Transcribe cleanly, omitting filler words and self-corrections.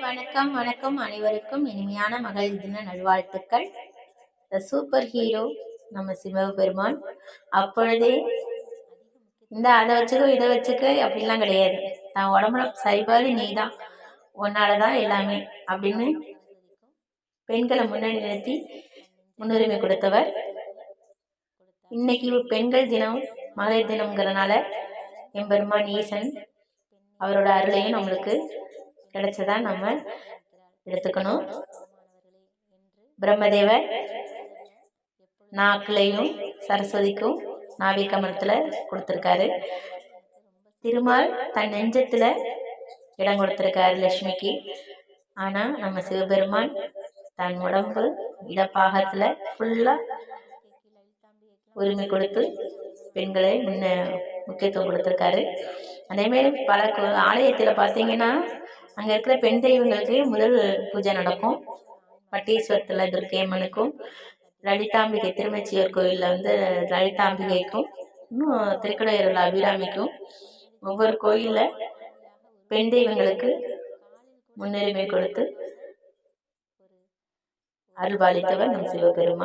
வணக்கம் வணக்கம் அனைவருக்கும் இனிமையான மகளிர் தின நல்வாழ்த்துக்கள். சூப்பர் ஹீரோ நம்ம சிவபெருமான். அப்பொழுதே இந்த அதை வச்சுக்கோ இதை வச்சுக்க அப்படிலாம் கிடையாது. நான் உடம்புல சரிபாதி நீதான், உன்னாலதான் எல்லாமே அப்படின்னு பெண்களை முன்னாடி நிறுத்தி முன்னுரிமை கொடுத்தவர். இன்னைக்கு பெண்கள் தினம், மகளிர் தினம்ங்கிறனால எம்பெருமான் ஈசன் அவரோட அருளையும் நம்மளுக்கு கிடைச்சதா நம்ம எடுத்துக்கணும். பிரம்மதேவர் நாக்குலையும் சரஸ்வதிக்கும் நாவி கமலத்துல கொடுத்திருக்காரு. திருமால் தன் நெஞ்சத்துல இடம் கொடுத்திருக்காரு லட்சுமிக்கு. ஆனா நம்ம சிவபெருமான் தன் உடம்பு இடப்பாகத்துல ஃபுல்லா உரிமை கொடுத்து பெண்களை முக்கியத்துவம் கொடுத்திருக்காரு. அதே மாதிரி பல ஆலயத்துல பாத்தீங்கன்னா அங்க இருக்கிற பெண் தெய்வங்களுக்கு முதல் பூஜை நடக்கும். பட்டீஸ்வரத்துல துர்க்கையம்மனுக்கும், லலிதாம்பிகை திருமச்சியூர் கோயில்ல லலிதாம்பிகைக்கும், இன்னும் திருக்கடையூர்ல அபிராமிக்கும், ஒவ்வொரு கோயில்ல பெண் தெய்வங்களுக்கு முன்னுரிமை கொடுத்து அருள்பாலித்தவர் நம் சிவபெருமான்.